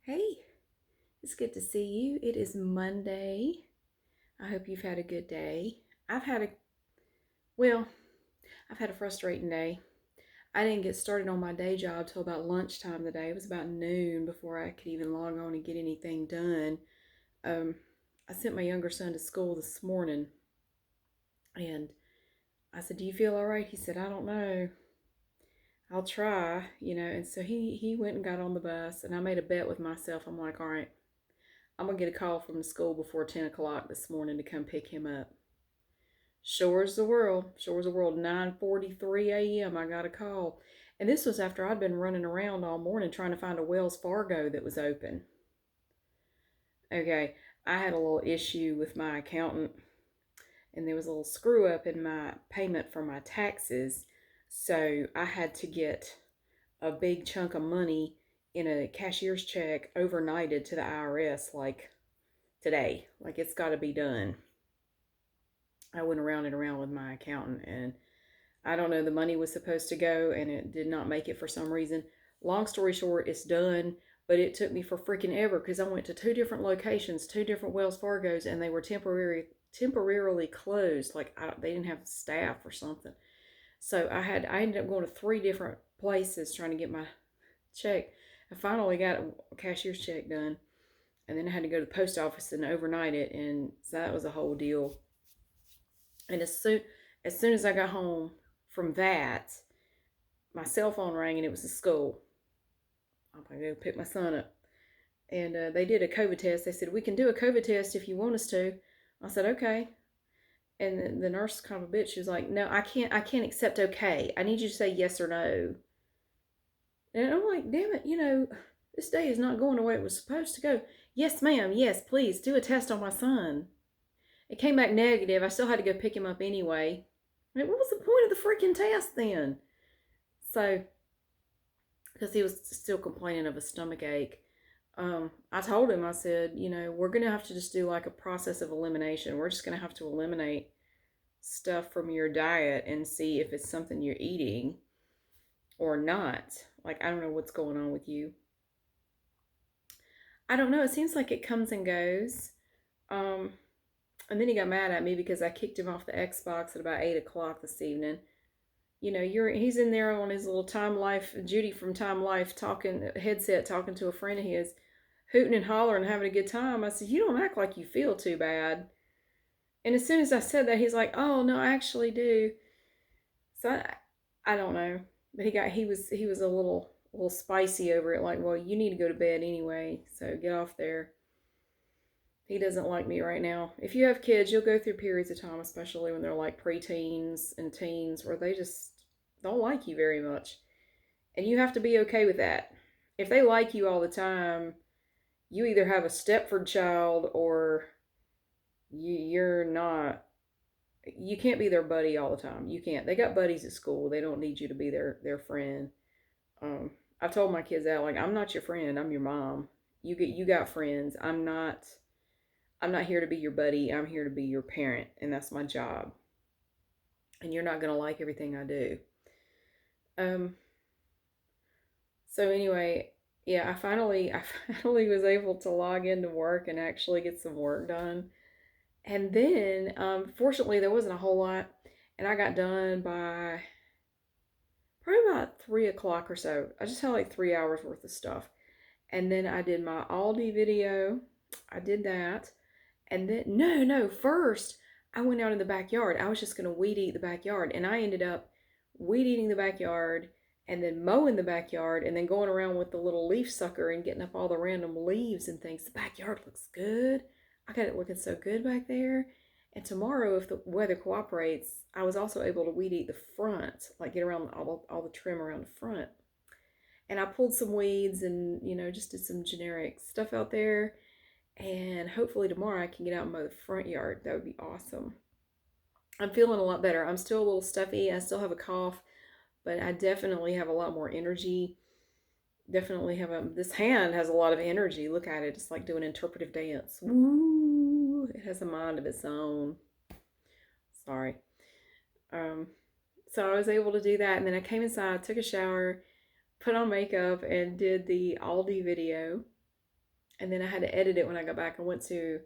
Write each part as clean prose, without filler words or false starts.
Hey, it's good to see you. It is Monday. I hope you've had a good day. I've had a, well, I've had a frustrating day. I didn't get started on my day job till about lunchtime today. It was about noon before I could even log on and get anything done. Um, I sent my younger son to school this morning and I said, "Do you feel all right?" He said, "I don't know. I'll try." And so he went and got on the bus and I made a bet with myself. I'm like, "All right, I'm going to get a call from the school before 10 o'clock this morning to come pick him up." Sure as the world, 9:43 a.m. I got a call. And this was after I'd been running around all morning trying to find a Wells Fargo that was open. Okay, I had a little issue with my accountant and there was a little screw up in my payment for my taxes. So I had to get a big chunk of money in a cashier's check overnighted to the IRS like today. Like it's got to be done. I went around and around with my accountant and I don't know, the money was supposed to go and it did not make it for some reason. Long story short, it's done, but it took me for freaking ever because I went to two different locations, two different Wells Fargos, and they were temporarily closed. Like they didn't have staff or something. So I ended up going to three different places trying to get my check. I finally got a cashier's check done, and then I had to go to the post office and overnight it, and so that was a whole deal. And as soon as I got home from that, my cell phone rang and it was the school. I'm going to go pick my son up. And they did a COVID test. They said, "We can do a COVID test if you want us to." I said, "Okay." And the nurse kind of a bitch. She was like, "No, I can't accept okay. I need you to say yes or no." And I'm like, "Damn it, this day is not going the way it was supposed to go." "Yes, ma'am. Yes, please do a test on my son." It came back negative. I still had to go pick him up anyway. What was the point of the freaking test then? So, because he was still complaining of a stomach ache, I told him, I said, we're going to have to just do like a process of elimination. We're just going to have to eliminate stuff from your diet and see if it's something you're eating or not. Like, I don't know what's going on with you. I don't know. It seems like it comes and goes. Um, and then he got mad at me because I kicked him off the Xbox at about 8 o'clock this evening. He's in there on his little Time Life, Judy from Time Life headset talking to a friend of his, hooting and hollering and having a good time. I said, "You don't act like you feel too bad." And as soon as I said that, he's like, "Oh no, I actually do." So I don't know, but he was a little spicy over it. Like, "Well, you need to go to bed anyway, so get off there." He doesn't like me right now. If you have kids, you'll go through periods of time, especially when they're like preteens and teens, where they just don't like you very much. And you have to be okay with that. If they like you all the time, you either have a Stepford child or you're not. You can't be their buddy all the time. You can't. They got buddies at school. They don't need you to be their friend. Um, I've told my kids that, like, I'm not your friend. I'm your mom. You got friends. I'm not here to be your buddy. I'm here to be your parent, and that's my job. And you're not gonna like everything I do. Um. So anyway, yeah, I finally was able to log into work and actually get some work done. And then, fortunately, there wasn't a whole lot, and I got done by probably about 3 o'clock or so. I just had like 3 hours worth of stuff. And then I did my Aldi video. I did that. And then, no, first I went out in the backyard. I was just going to weed eat the backyard. And I ended up weed eating the backyard and then mowing the backyard and then going around with the little leaf sucker and getting up all the random leaves and things. The backyard looks good. I got it looking so good back there. And tomorrow, if the weather cooperates, I was also able to weed eat the front, like get around all the trim around the front. And I pulled some weeds and, just did some generic stuff out there. And hopefully tomorrow I can get out and mow the front yard. That would be awesome. I'm feeling a lot better. I'm still a little stuffy. I still have a cough, but I definitely have a lot more energy. Definitely this hand has a lot of energy. Look at it. It's like doing interpretive dance. Woo! It has a mind of its own. Sorry. Um, so I was able to do that. And then I came inside, took a shower, put on makeup, and did the Aldi video. And then I had to edit it when I got back. I went to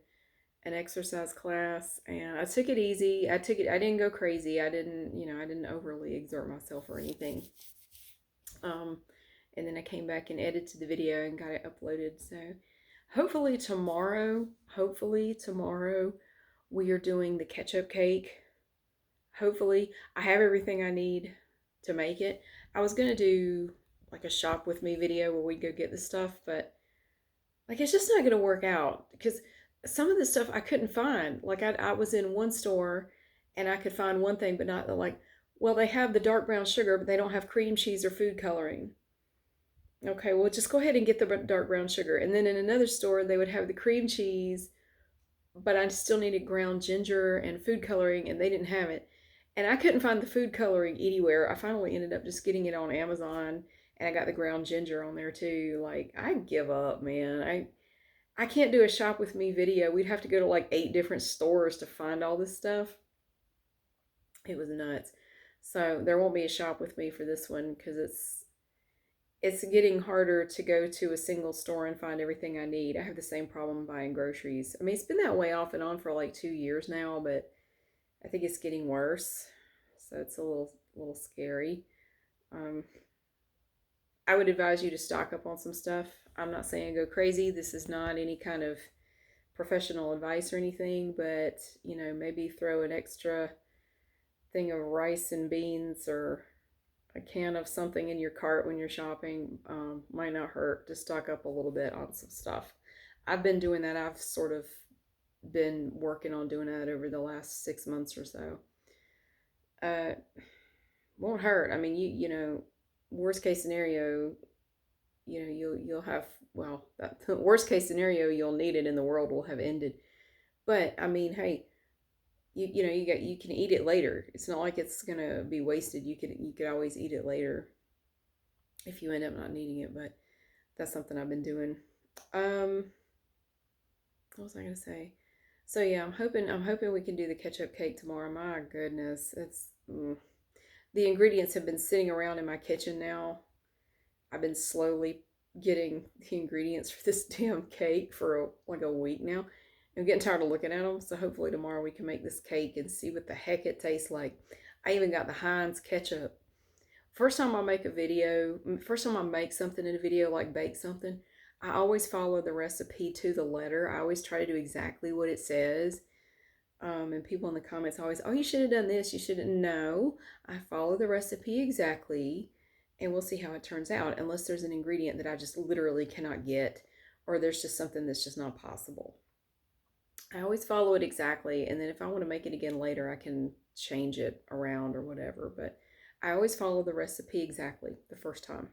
an exercise class and I took it easy. I didn't go crazy. I didn't overly exert myself or anything. Um, and then I came back and edited the video and got it uploaded. So hopefully tomorrow we are doing the ketchup cake. Hopefully I have everything I need to make it. I was going to do like a shop with me video where we go get the stuff, but like it's just not going to work out because some of the stuff I couldn't find. Like I was in one store and I could find one thing, but not like, well, they have the dark brown sugar, but they don't have cream cheese or food coloring. Okay, well, just go ahead and get the dark brown sugar. And then in another store, they would have the cream cheese, but I still needed ground ginger and food coloring, and they didn't have it. And I couldn't find the food coloring anywhere. I finally ended up just getting it on Amazon, and I got the ground ginger on there too. Like, I give up, man. I can't do a shop with me video. We'd have to go to like 8 different stores to find all this stuff. It was nuts. So there won't be a shop with me for this one because it's getting harder to go to a single store and find everything I need. I have the same problem buying groceries. I mean, it's been that way off and on for like 2 years now, but I think it's getting worse. So it's a little scary. Um, I would advise you to stock up on some stuff. I'm not saying go crazy. This is not any kind of professional advice or anything, but maybe throw an extra thing of rice and beans or a can of something in your cart when you're shopping might not hurt to stock up a little bit on some stuff. I've been doing that. I've sort of been working on doing that over the last 6 months or so. Uh, won't hurt. I mean, worst case scenario, you'll have that worst case scenario you'll need it and the world will have ended. But I mean, hey, you can eat it later. It's not like it's gonna be wasted. You could always eat it later if you end up not needing it. But that's something I've been doing. Um, what was I gonna say? So yeah, I'm hoping we can do the ketchup cake tomorrow. My goodness, the ingredients have been sitting around in my kitchen now. I've been slowly getting the ingredients for this damn cake for like a week now. I'm getting tired of looking at them, so hopefully tomorrow we can make this cake and see what the heck it tastes like. I even got the Heinz ketchup. First time I make something in a video, like bake something, I always follow the recipe to the letter. I always try to do exactly what it says. And people in the comments always, oh, you should have done this. You should have. No, I follow the recipe exactly, and we'll see how it turns out. Unless there's an ingredient that I just literally cannot get, or there's just something that's just not possible. I always follow it exactly, and then if I want to make it again later, I can change it around or whatever. But I always follow the recipe exactly the first time.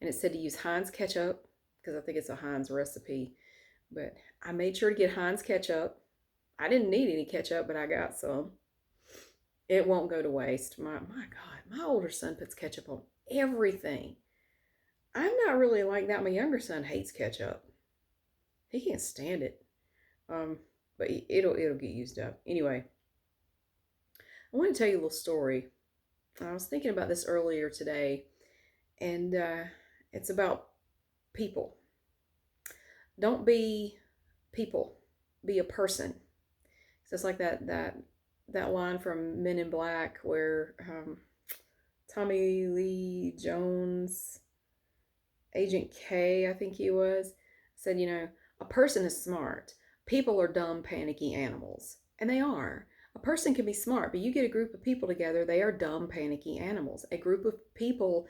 And it said to use Heinz ketchup because I think it's a Heinz recipe. But I made sure to get Heinz ketchup. I didn't need any ketchup, but I got some. It won't go to waste. My God, my older son puts ketchup on everything. I'm not really like that. My younger son hates ketchup. He can't stand it. Um, but it'll get used up. Anyway, I want to tell you a little story. I was thinking about this earlier today, and it's about people. Don't be people. Be a person. So it's like that line from Men in Black where Tommy Lee Jones, Agent K, I think he was, said, a person is smart. People are dumb, panicky animals. And they are. A person can be smart, but you get a group of people together, they are dumb, panicky animals. A group of people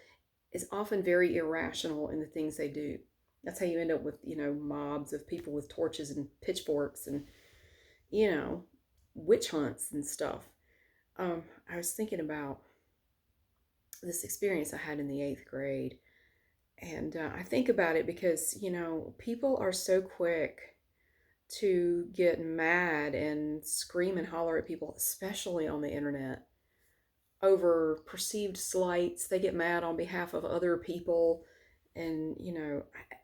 is often very irrational in the things they do. That's how you end up with, mobs of people with torches and pitchforks and, you know, witch hunts and stuff. I was thinking about this experience I had in the 8th grade. And I think about it because, people are so quick to get mad and scream and holler at people, especially on the internet, over perceived slights. They get mad on behalf of other people. And,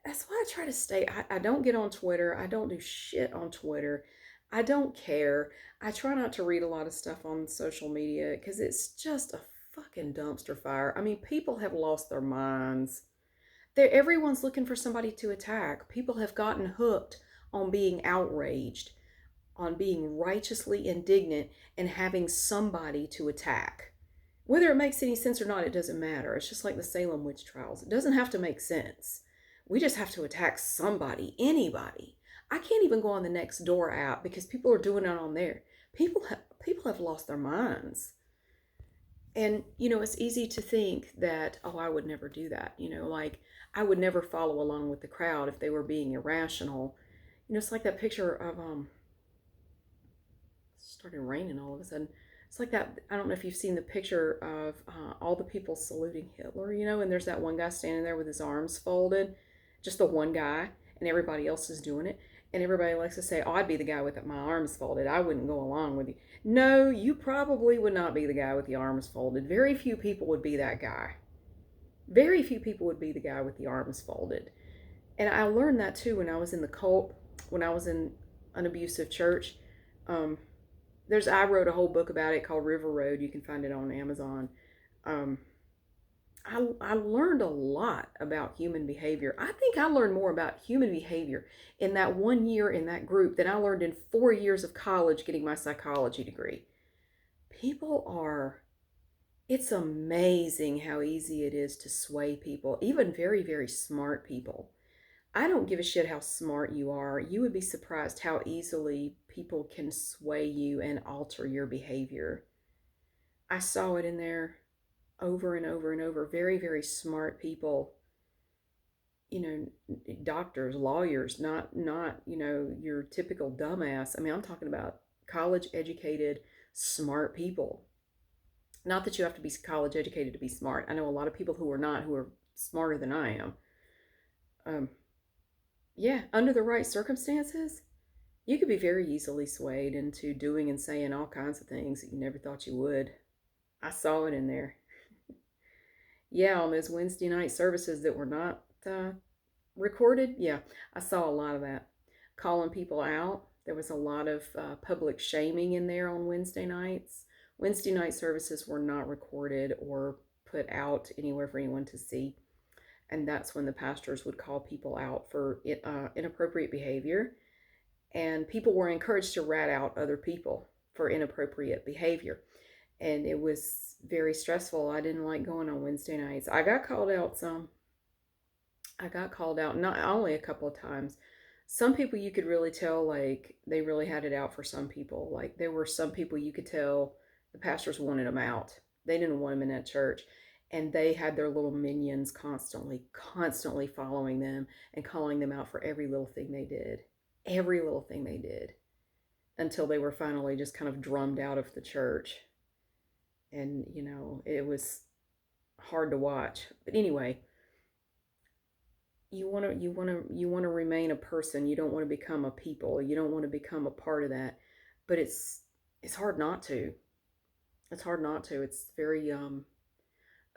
that's why I try to stay. I don't get on Twitter. I don't do shit on Twitter. I don't care. I try not to read a lot of stuff on social media because it's just a fucking dumpster fire. I mean, people have lost their minds. Everyone's looking for somebody to attack. People have gotten hooked on being outraged, on being righteously indignant, and having somebody to attack. Whether it makes any sense or not, it doesn't matter. It's just like the Salem witch trials. It doesn't have to make sense. We just have to attack somebody, anybody. I can't even go on the Nextdoor app because people are doing it on there. People have lost their minds. And it's easy to think that, oh, I would never do that. Like I would never follow along with the crowd if they were being irrational. It's like that picture of started raining all of a sudden. It's like that. I don't know if you've seen the picture of all the people saluting Hitler, and there's that one guy standing there with his arms folded, just the one guy, and everybody else is doing it. And everybody likes to say, oh, I'd be the guy with my arms folded. I wouldn't go along with you. No, you probably would not be the guy with the arms folded. Very few people would be that guy. Very few people would be the guy with the arms folded. And I learned that too when I was in the cult, when I was in an abusive church. Um, I wrote a whole book about it called River Road. You can find it on Amazon. Um, I learned a lot about human behavior. I think I learned more about human behavior in that 1 year in that group than I learned in 4 years of college getting my psychology degree. People are, it's amazing how easy it is to sway people, even very, very smart people. I don't give a shit how smart you are. You would be surprised how easily people can sway you and alter your behavior. I saw it in there over and over and over. Very, very smart people, doctors, lawyers, not, your typical dumbass. I mean, I'm talking about college educated, smart people. Not that you have to be college educated to be smart. I know a lot of people who are not, who are smarter than I am. Um, yeah, under the right circumstances, you could be very easily swayed into doing and saying all kinds of things that you never thought you would. I saw it in there. Yeah, on those Wednesday night services that were not recorded. Yeah, I saw a lot of that. Calling people out. There was a lot of public shaming in there on Wednesday nights. Wednesday night services were not recorded or put out anywhere for anyone to see. And that's when the pastors would call people out for inappropriate behavior. And people were encouraged to rat out other people for inappropriate behavior. And it was very stressful. I didn't like going on Wednesday nights. I got called out some. I got called out not only a couple of times. Some people you could really tell, like, they really had it out for some people. Like, there were some people you could tell the pastors wanted them out. They didn't want them in that church. And they had their little minions constantly following them and calling them out for every little thing they did. Every little thing they did. Until they were finally just kind of drummed out of the church. And, it was hard to watch. But anyway, you want to remain a person. You don't want to become a people. You don't want to become a part of that. But it's hard not to. It's hard not to. It's very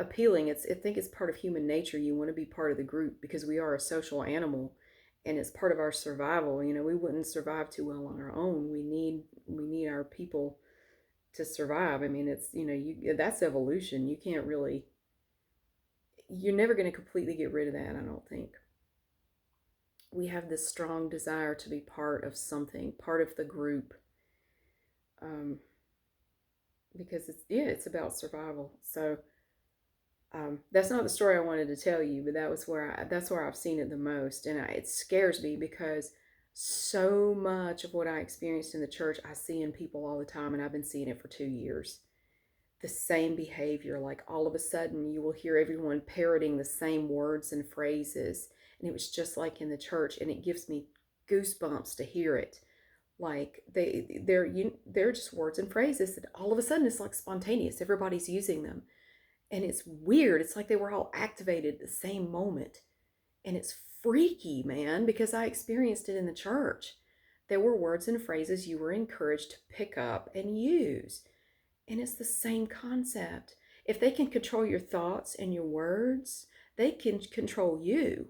appealing. I think it's part of human nature. You want to be part of the group because we are a social animal, and it's part of our survival. We wouldn't survive too well on our own. We need our people to survive. I mean, it's that's evolution. You're never going to completely get rid of that, I don't think. We have this strong desire to be part of something, part of the group, um, because it's about survival. So that's not the story I wanted to tell you, but that's where I've seen it the most, and it scares me because so much of what I experienced in the church I see in people all the time, and I've been seeing it for 2 years. The same behavior, like all of a sudden you will hear everyone parroting the same words and phrases, and it was just like in the church, and it gives me goosebumps to hear it. Like they're just words and phrases that all of a sudden it's like spontaneous. Everybody's using them, and it's weird. It's like they were all activated at the same moment, and it's freaky, man, because I experienced it in the church. There were words and phrases you were encouraged to pick up and use. And it's the same concept. If they can control your thoughts and your words, they can control you.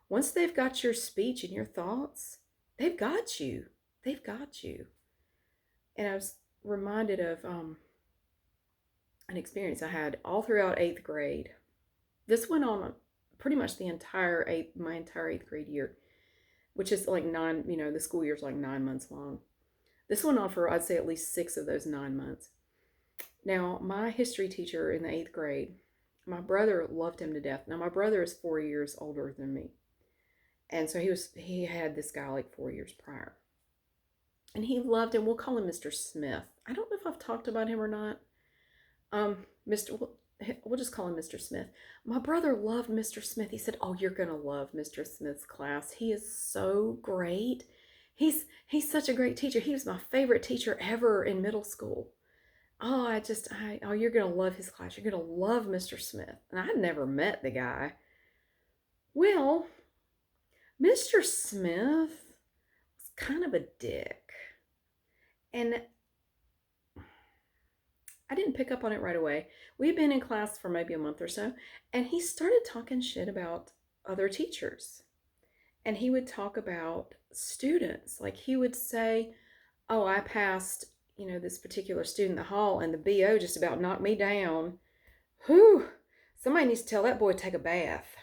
Once they've got your speech and your thoughts, they've got you. They've got you. And I was reminded of an experience I had all throughout 8th grade. This went on pretty much my entire eighth grade year, which is like nine, the school year's like 9 months long. This went on for, I'd say, at least 6 of those 9 months. Now, my history teacher in the eighth grade, my brother loved him to death. Now, my brother is 4 years older than me. And so he had this guy like 4 years prior. And he loved him. We'll call him Mr. Smith. I don't know if I've talked about him or not. Mr. We'll just call him Mr. Smith. My brother loved Mr. Smith. He said, "Oh, you're gonna love Mr. Smith's class. He is so great. He's such a great teacher. He was my favorite teacher ever in middle school. Oh, you're gonna love his class. You're gonna love Mr. Smith." And I'd never met the guy. Well, Mr. Smith was kind of a dick. And I didn't pick up on it right away. We had been in class for maybe a month or so, and he started talking shit about other teachers. And he would talk about students. Like he would say, "Oh, I passed, this particular student in the hall, and the BO just about knocked me down. Whew, somebody needs to tell that boy to take a bath."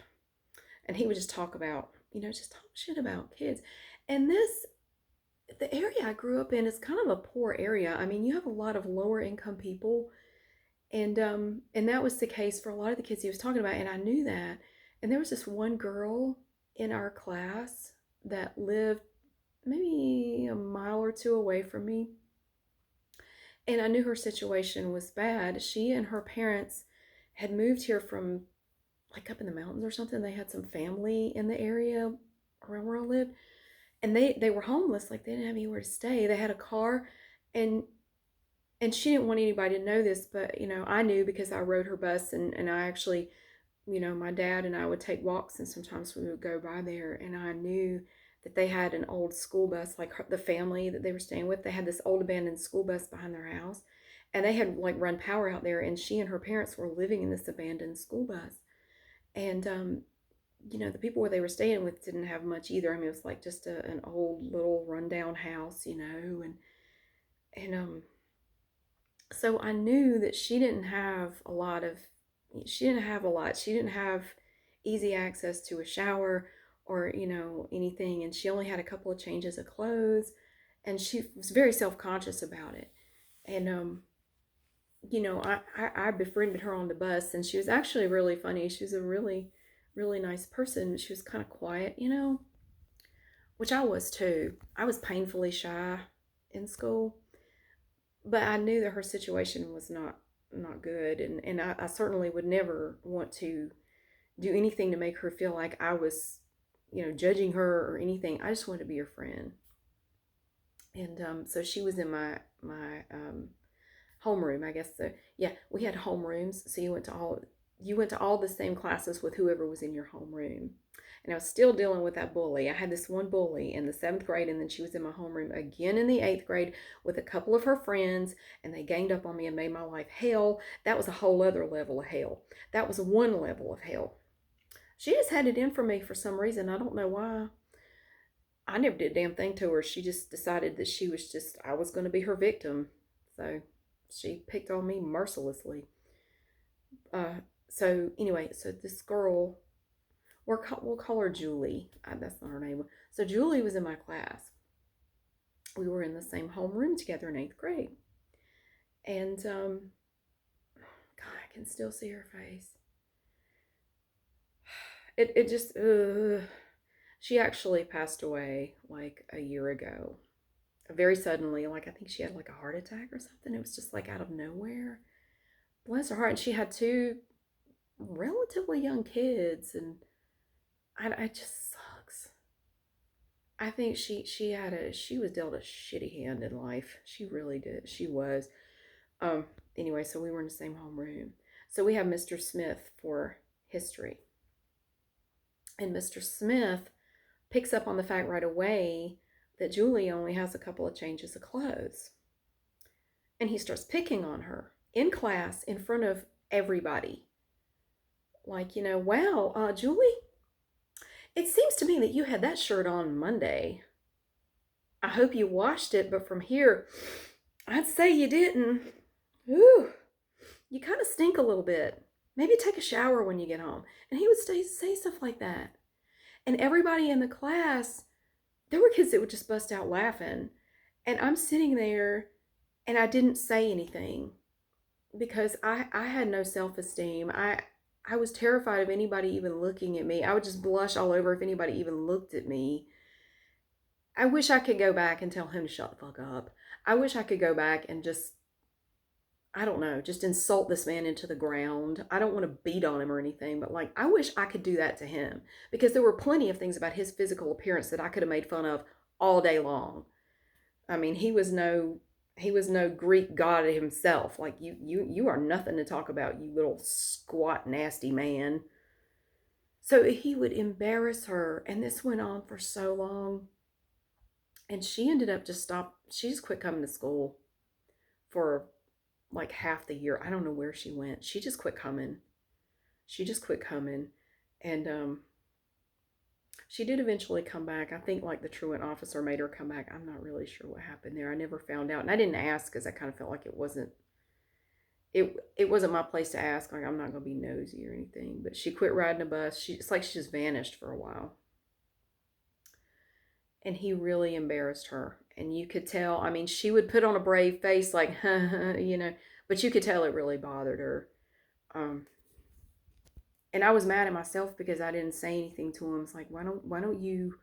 And he would just talk about, just talk shit about kids. And the area I grew up in is kind of a poor area. I mean, you have a lot of lower income people, and that was the case for a lot of the kids he was talking about, and I knew that. And there was this one girl in our class that lived maybe a mile or two away from me, and I knew her situation was bad. She and her parents had moved here from like up in the mountains or something. They had some family in the area around where I lived, and they were homeless. Like they didn't have anywhere to stay. They had a car, and she didn't want anybody to know this, but I knew because I rode her bus, and I actually, my dad and I would take walks, and sometimes we would go by there, and I knew that they had an old school bus. Like the family that they were staying with, they had this old abandoned school bus behind their house, and they had like run power out there, and she and her parents were living in this abandoned school bus. And the people where they were staying with didn't have much either. I mean, it was like just an old little rundown house, and so I knew that she didn't have a lot. She didn't have easy access to a shower or anything, and she only had a couple of changes of clothes, and she was very self-conscious about it. And I befriended her on the bus, and she was actually really funny. She was a really, really nice person. She was kind of quiet, which I was too. I was painfully shy in school, but I knew that her situation was not good, and I certainly would never want to do anything to make her feel like I was, judging her or anything. I just wanted to be her friend. And so she was in my homeroom, I guess. So yeah, we had homerooms. So you went to all the same classes with whoever was in your homeroom. And I was still dealing with that bully. I had this one bully in the 7th grade, and then she was in my homeroom again in the 8th grade with a couple of her friends, and they ganged up on me and made my life hell. That was a whole other level of hell. That was one level of hell. She just had it in for me for some reason. I don't know why. I never did a damn thing to her. She just decided that I was going to be her victim. So she picked on me mercilessly. So anyway, so this girl, we'll call her Julie. That's not her name. So Julie was in my class. We were in the same homeroom together in 8th grade. And God, I can still see her face. It just, she actually passed away like a year ago. Very suddenly. Like I think she had like a heart attack or something. It was just like out of nowhere. Bless her heart. And she had 2 relatively young kids, and I just sucks. I think she was dealt a shitty hand in life. She really did. She was. Anyway, so we were in the same homeroom. So we have Mr. Smith for history. And Mr. Smith picks up on the fact right away that Julie only has a couple of changes of clothes. And he starts picking on her in class in front of everybody. Like, wow, Julie, it seems to me that you had that shirt on Monday. I hope you washed it, but from here, I'd say you didn't. Ooh, you kind of stink a little bit. Maybe take a shower when you get home. And he would say stuff like that. And everybody in the class, there were kids that would just bust out laughing. And I'm sitting there and I didn't say anything because I had no self-esteem. I was terrified of anybody even looking at me. I would just blush all over if anybody even looked at me. I wish I could go back and tell him to shut the fuck up. I wish I could go back and just, I don't know, just insult this man into the ground. I don't want to beat on him or anything, but like, I wish I could do that to him because there were plenty of things about his physical appearance that I could have made fun of all day long. I mean, he was no Greek god himself. Like you are nothing to talk about, you little squat nasty man. So he would embarrass her, and this went on for so long. And she ended up she just quit coming to school for like half the year. I don't know where she went. She just quit coming. She just quit coming. And she did eventually come back. I think like the truant officer made her come back. I'm not really sure what happened there. I never found out. And I didn't ask because I kind of felt like it wasn't my place to ask. Like, I'm not gonna be nosy or anything. But she quit riding a bus. It's like she just vanished for a while. And he really embarrassed her. And you could tell, I mean, she would put on a brave face like, but you could tell it really bothered her. Um, and I was mad at myself because I didn't say anything to him. It's like, why don't you,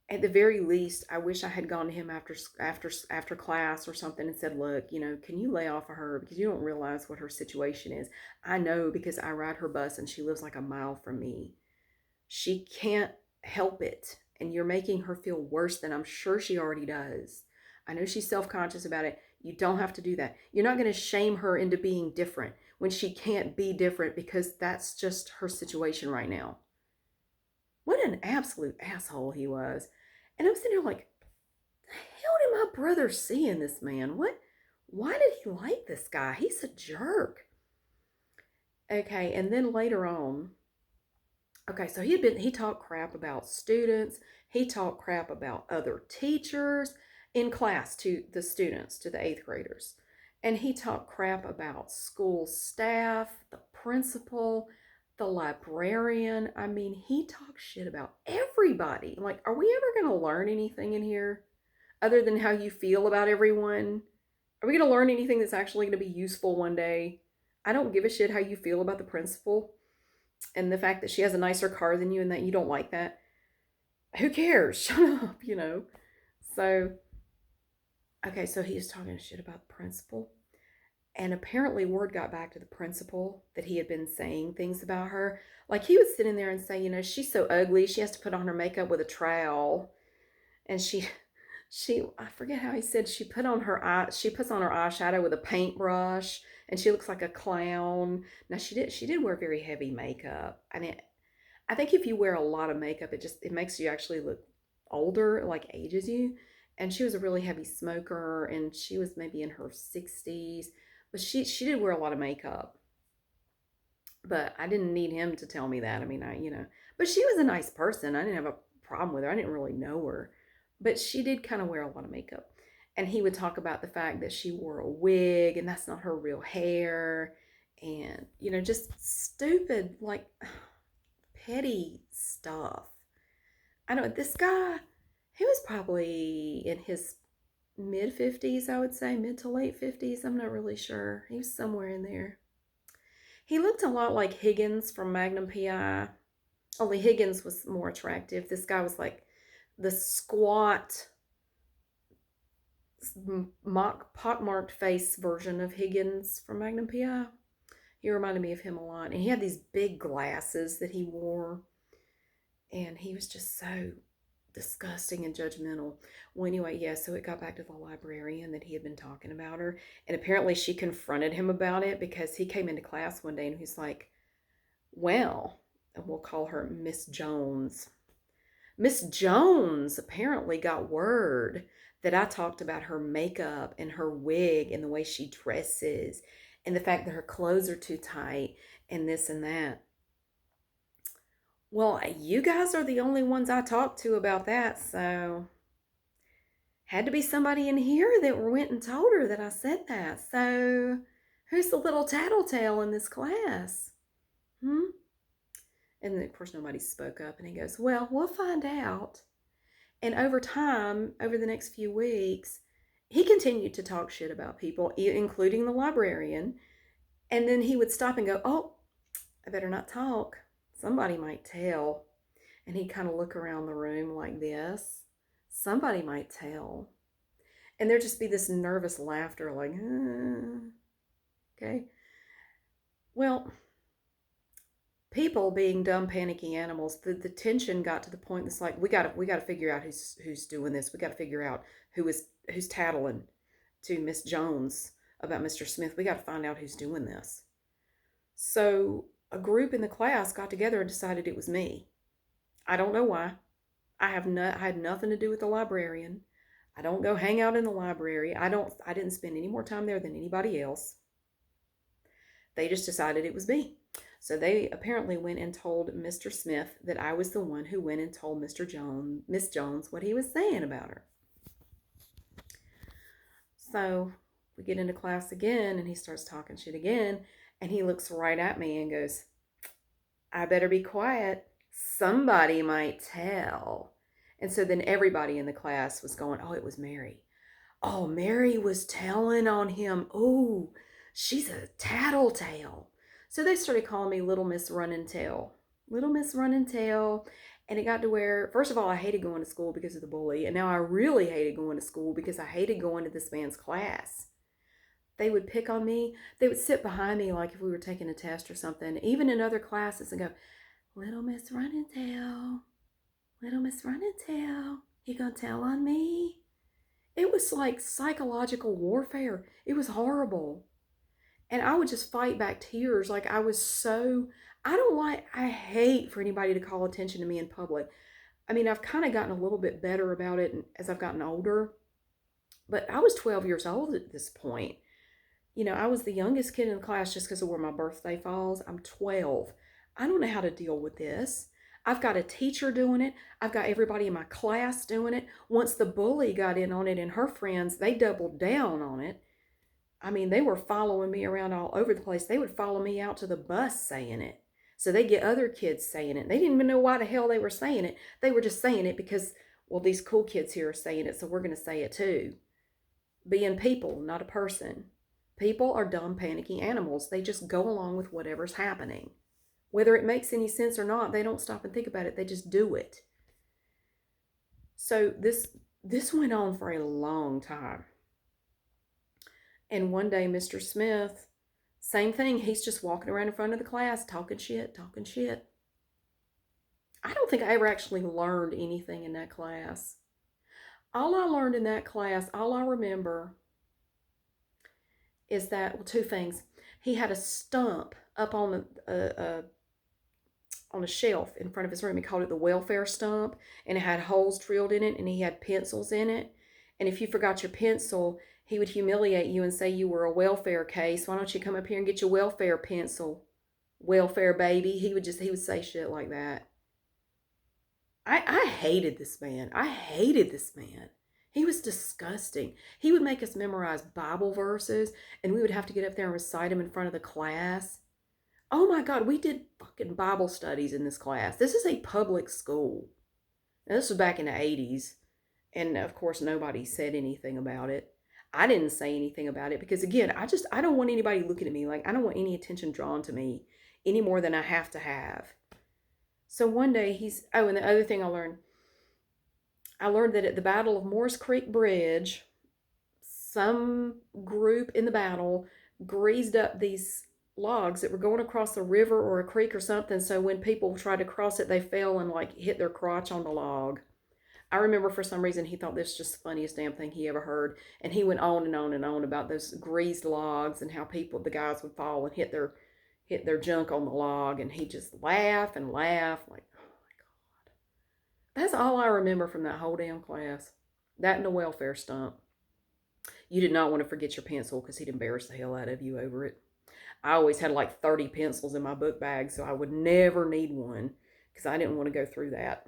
at the very least, I wish I had gone to him after class or something and said, look, can you lay off of her because you don't realize what her situation is. I know because I ride her bus and she lives like a mile from me. She can't help it. And you're making her feel worse than I'm sure she already does. I know she's self-conscious about it. You don't have to do that. You're not going to shame her into being different when she can't be different because that's just her situation right now. What an absolute asshole he was. And I'm sitting there like, the hell did my brother see in this man? Why did he like this guy? He's a jerk. Okay, and then later on, okay, so he talked crap about students. He talked crap about other teachers in class to the students, to the eighth graders. And he talked crap about school staff, the principal, the librarian. I mean, he talked shit about everybody. Like, are we ever going to learn anything in here other than how you feel about everyone? Are we going to learn anything that's actually going to be useful one day? I don't give a shit how you feel about the principal and the fact that she has a nicer car than you and that you don't like that. Who cares? Shut up. So, okay, so he was talking shit about the principal. And apparently word got back to the principal that he had been saying things about her. Like he was sitting there and saying, she's so ugly. She has to put on her makeup with a trowel. And I forget how he said she puts on her eyeshadow with a paintbrush and she looks like a clown. Now she did wear very heavy makeup. I think if you wear a lot of makeup, it makes you actually look older, like ages you. And she was a really heavy smoker and she was maybe in her 60s, but she did wear a lot of makeup. But I didn't need him to tell me that. I mean, but she was a nice person. I didn't have a problem with her. I didn't really know her, but she did kind of wear a lot of makeup. And he would talk about the fact that she wore a wig and that's not her real hair. And, just stupid, like petty stuff. I know this guy, he was probably in his mid 50s, I would say, mid to late 50s. I'm not really sure. He was somewhere in there. He looked a lot like Higgins from Magnum PI, only Higgins was more attractive. This guy was like the squat, pockmarked face version of Higgins from Magnum PI. He reminded me of him a lot. And he had these big glasses that he wore. And he was just so disgusting and judgmental. Well, anyway, yeah, so it got back to the librarian that he had been talking about her. And apparently she confronted him about it because he came into class one day and he's like, well, and we'll call her Miss Jones. Miss Jones apparently got word that I talked about her makeup and her wig and the way she dresses and the fact that her clothes are too tight and this and that. Well, you guys are the only ones I talked to about that, so had to be somebody in here that went and told her that I said that. So who's the little tattletale in this class? Hmm? And then, of course, nobody spoke up. And he goes, well, we'll find out. And over time, over the next few weeks, he continued to talk shit about people, including the librarian. And then he would stop and go, oh, I better not talk. Somebody might tell. And he'd kind of look around the room like this. Somebody might tell. And there'd just be this nervous laughter, like, okay. Well, people being dumb, panicky animals, the tension got to the point that's like, we gotta figure out who's doing this. We gotta figure out who's tattling to Miss Jones about Mr. Smith. We gotta find out who's doing this. So a group in the class got together and decided it was me. I don't know why. I had nothing to do with the librarian. I don't go hang out in the library. I didn't spend any more time there than anybody else. They just decided it was me. So they apparently went and told Mr. Smith that I was the one who went and told Miss Jones, what he was saying about her. So we get into class again and he starts talking shit again. And he looks right at me and goes, I better be quiet. Somebody might tell. And so then everybody in the class was going, oh, it was Mary. Oh, Mary was telling on him. Oh, she's a tattletale. So they started calling me Little Miss Run and Tell. Little Miss Run and Tell. And it got to where, first of all, I hated going to school because of the bully. And now I really hated going to school because I hated going to this man's class. They would pick on me. They would sit behind me like if we were taking a test or something, even in other classes, and go, Little Miss Run and Tell. Little Miss Run and Tell. You gonna tell on me? It was like psychological warfare. It was horrible. And I would just fight back tears. Like I was so, I hate for anybody to call attention to me in public. I mean, I've kind of gotten a little bit better about it as I've gotten older, but I was 12 years old at this point. You know, I was the youngest kid in the class just because of where my birthday falls. I'm 12. I don't know how to deal with this. I've got a teacher doing it. I've got everybody in my class doing it. Once the bully got in on it and her friends, they doubled down on it. I mean, they were following me around all over the place. They would follow me out to the bus saying it. So they get other kids saying it. They didn't even know why the hell they were saying it. They were just saying it because, well, these cool kids here are saying it, so we're going to say it too. Being people, not a person. People are dumb, panicky animals. They just go along with whatever's happening. Whether it makes any sense or not, they don't stop and think about it. They just do it. So this went on for a long time. And one day, Mr. Smith, same thing. He's just walking around in front of the class, talking shit, talking shit. I don't think I ever actually learned anything in that class. All I learned in that class, all I remember is that, well, two things. He had a stump up on a shelf in front of his room. He called it the welfare stump, and it had holes drilled in it, and he had pencils in it. And if you forgot your pencil, he would humiliate you and say you were a welfare case. Why don't you come up here and get your welfare pencil? Welfare baby. He would say shit like that. I hated this man. I hated this man. He was disgusting. He would make us memorize Bible verses, and we would have to get up there and recite them in front of the class. Oh my God, we did fucking Bible studies in this class. This is a public school. Now, this was back in the 80s, and of course, nobody said anything about it. I didn't say anything about it because, again, I don't want anybody looking at me. Like, I don't want any attention drawn to me any more than I have to have. So one day and the other thing I learned that at the Battle of Moores Creek Bridge, some group in the battle greased up these logs that were going across a river or a creek or something. So when people tried to cross it, they fell and like hit their crotch on the log. I remember for some reason he thought this was just the funniest damn thing he ever heard. And he went on and on and on about those greased logs and how the guys would fall and hit their junk on the log. And he just laugh and laugh like, oh my God. That's all I remember from that whole damn class. That and the welfare stump. You did not want to forget your pencil because he'd embarrass the hell out of you over it. I always had like 30 pencils in my book bag, so I would never need one because I didn't want to go through that.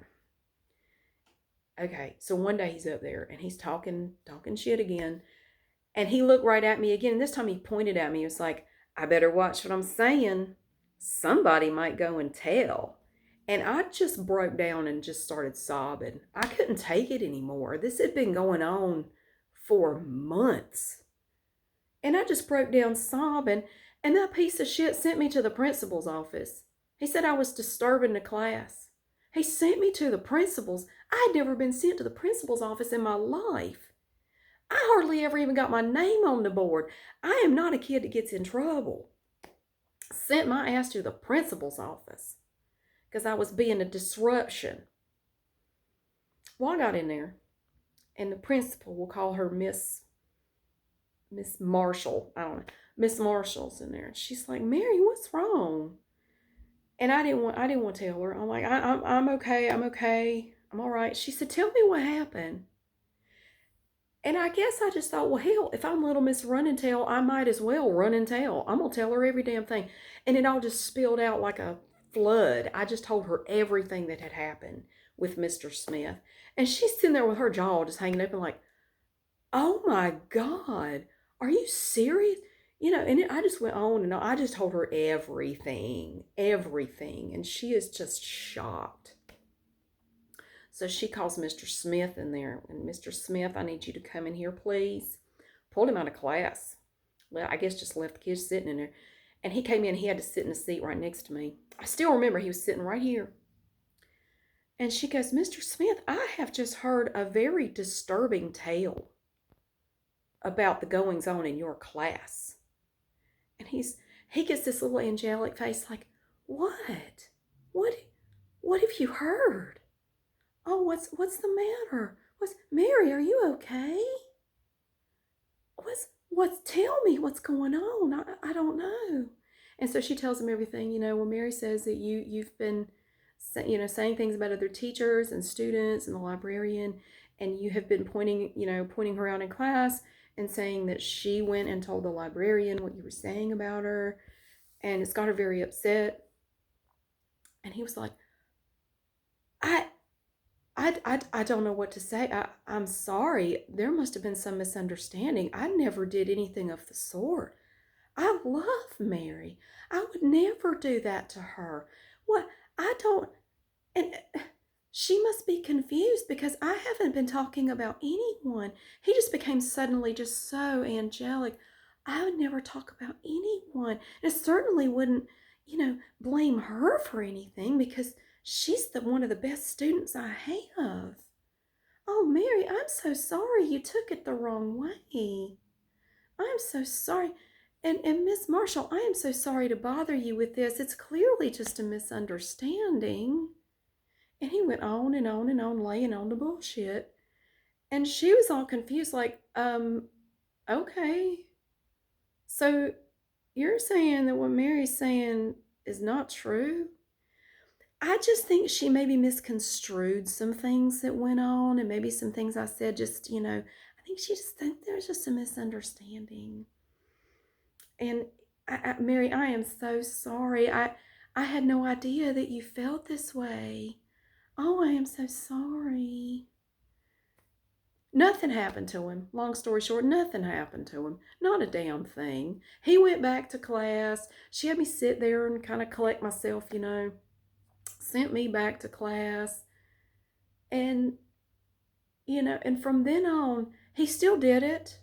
Okay, so one day he's up there and he's talking shit again. And he looked right at me again. And this time he pointed at me. He was like, I better watch what I'm saying. somebody might go and tell. And I just broke down and just started sobbing. I couldn't take it anymore. This had been going on for months. And I just broke down sobbing. And that piece of shit sent me to the principal's office. He said I was disturbing the class. He sent me to the principal's. I had never been sent to the principal's office in my life. I hardly ever even got my name on the board. I am not a kid that gets in trouble. Sent my ass to the principal's office because I was being a disruption. Well, I got in there, and the principal, will call her Miss Marshall. I don't know. Miss Marshall's in there. She's like, Mary, what's wrong? And I didn't want to tell her. I'm like, I'm okay. I'm okay. I'm all right. She said, tell me what happened. And I guess I just thought, well, hell, if I'm little Miss Run and Tell, I might as well run and tell. I'm going to tell her every damn thing. And it all just spilled out like a flood. I just told her everything that had happened with Mr. Smith. And she's sitting there with her jaw just hanging open like, oh my God, are you serious? And I just went on and on. I just told her everything, everything. And she is just shocked. So she calls Mr. Smith in there. And Mr. Smith, I need you to come in here, please. Pulled him out of class. Well, I guess just left the kids sitting in there. And he came in, he had to sit in a seat right next to me. I still remember he was sitting right here. And she goes, Mr. Smith, I have just heard a very disturbing tale about the goings on in your class. And he gets this little angelic face like, what? What have you heard? Oh, what's the matter? Mary, are you okay? Tell me what's going on. I don't know. And so she tells him everything. Well, Mary says that you've been, saying things about other teachers and students and the librarian, and you have been pointing her out in class and saying that she went and told the librarian what you were saying about her, and it's got her very upset. And he was like, I don't know what to say. I'm sorry. There must have been some misunderstanding. I never did anything of the sort. I love Mary. I would never do that to her. What? I don't. And she must be confused because I haven't been talking about anyone. He just became suddenly just so angelic. I would never talk about anyone. And I certainly wouldn't, blame her for anything because she's one of the best students I have. Oh, Mary, I'm so sorry you took it the wrong way. I'm so sorry. And Miss Marshall, I am so sorry to bother you with this. It's clearly just a misunderstanding. And he went on and on and on, laying on the bullshit. And she was all confused, like, okay. So you're saying that what Mary's saying is not true? I just think she maybe misconstrued some things that went on, and maybe some things I said just, I think she just think there's just a misunderstanding. And Mary, I am so sorry. I had no idea that you felt this way. Oh, I am so sorry. Nothing happened to him. Long story short, nothing happened to him. Not a damn thing. He went back to class. She had me sit there and kind of collect myself, sent me back to class. And, and from then on, he still did it.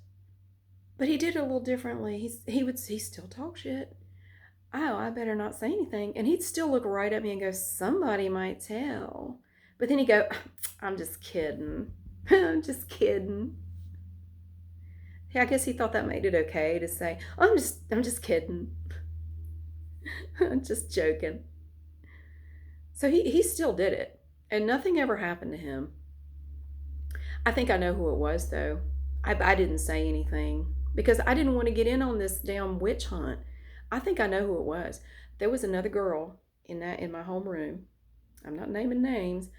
But he did it a little differently. He still talk shit. Oh, I better not say anything. And he'd still look right at me and go, somebody might tell. But then he'd go, I'm just kidding. I'm just kidding. Yeah, I guess he thought that made it okay to say, I'm just kidding. I'm just joking. So he still did it. And nothing ever happened to him. I think I know who it was, though. I didn't say anything because I didn't want to get in on this damn witch hunt. I think I know who it was. There was another girl in my homeroom. I'm not naming names,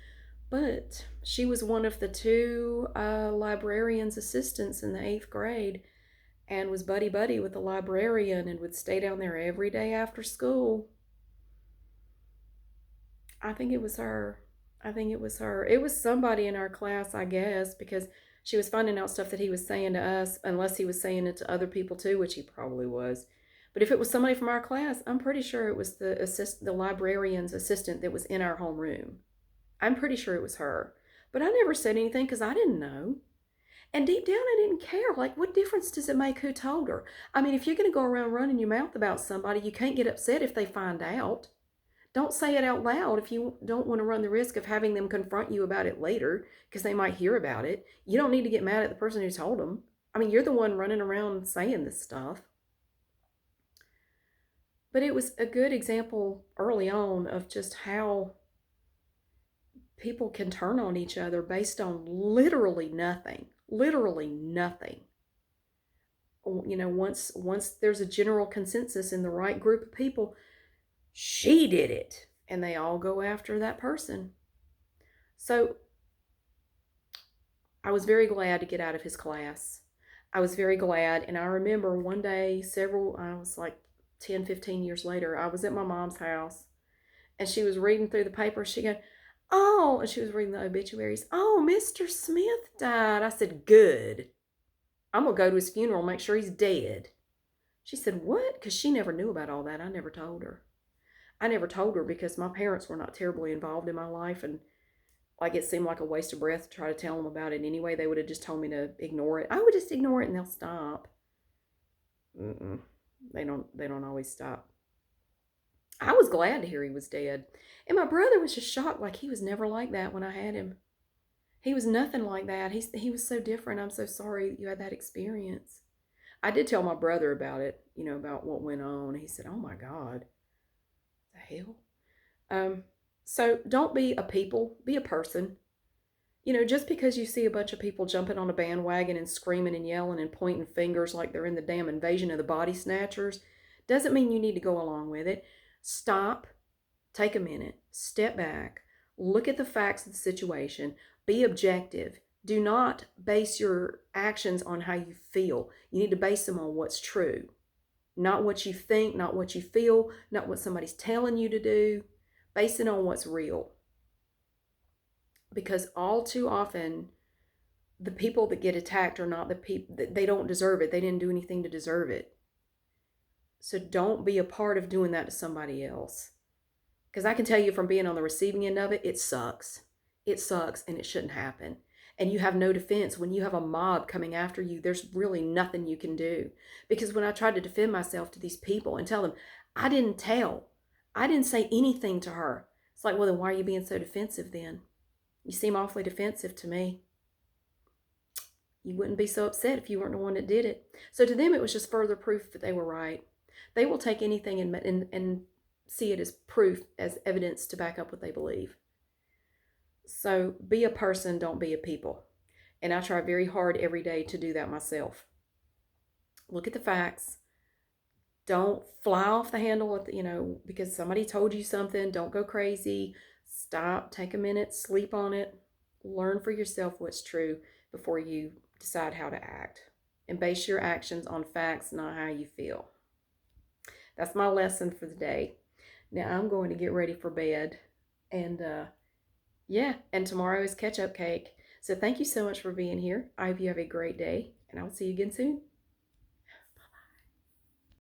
but she was one of the two librarian's assistants in the 8th grade and was buddy-buddy with the librarian and would stay down there every day after school. I think it was her. It was somebody in our class, I guess, because she was finding out stuff that he was saying to us, unless he was saying it to other people too, which he probably was. But if it was somebody from our class, I'm pretty sure it was the librarian's assistant that was in our homeroom. I'm pretty sure it was her. But I never said anything because I didn't know. And deep down, I didn't care. Like, what difference does it make who told her? I mean, if you're going to go around running your mouth about somebody, you can't get upset if they find out. Don't say it out loud if you don't want to run the risk of having them confront you about it later because they might hear about it. You don't need to get mad at the person who told them. I mean, you're the one running around saying this stuff. But it was a good example early on of just how people can turn on each other based on literally nothing. Literally nothing. You know, once there's a general consensus in the right group of people, she did it, and they all go after that person. So I was very glad to get out of his class. I was very glad, and I remember one day, I was like 10, 15 years later, I was at my mom's house, and she was reading through the paper. She goes, "Oh," and she was reading the obituaries. "Oh, Mr. Smith died." I said, "Good. I'm going to go to his funeral, make sure he's dead." She said, "What?" Because she never knew about all that. I never told her. I never told her because my parents were not terribly involved in my life, and like it seemed like a waste of breath to try to tell them about it anyway. They would have just told me to ignore it. I would just ignore it and they'll stop. Mm-mm. They don't always stop. I was glad to hear he was dead. And my brother was just shocked, like he was never like that when I had him. He was nothing like that. He was so different. I'm so sorry you had that experience. I did tell my brother about it, you know, about what went on. He said, "Oh my God, the hell." Um, so don't be a people, be a person. You know, just because you see a bunch of people jumping on a bandwagon and screaming and yelling and pointing fingers like they're in the damn invasion of the body snatchers doesn't mean you need to go along with it. Stop, take a minute, step back, look at the facts of the situation, be objective. Do not base your actions on how you feel. You need to base them on what's true, not what you think, not what you feel, not what somebody's telling you to do. Base it on what's real. Because all too often, the people that get attacked are not the people that they don't deserve it. They didn't do anything to deserve it. So don't be a part of doing that to somebody else. Because I can tell you from being on the receiving end of it, it sucks. It sucks and it shouldn't happen. And you have no defense. When you have a mob coming after you, there's really nothing you can do. Because when I tried to defend myself to these people and tell them, I didn't tell, I didn't say anything to her. It's like, well, then why are you being so defensive then? You seem awfully defensive to me. You wouldn't be so upset if you weren't the one that did it. So to them, it was just further proof that they were right. They will take anything and see it as proof, as evidence to back up what they believe. So be a person, don't be a people. And I try very hard every day to do that myself. Look at the facts. Don't fly off the handle at because somebody told you something. Don't go crazy. Stop, take a minute, sleep on it. Learn for yourself what's true before you decide how to act. And base your actions on facts, not how you feel. That's my lesson for the day. Now I'm going to get ready for bed. And yeah, and tomorrow is ketchup cake. So thank you so much for being here. I hope you have a great day, and I will see you again soon.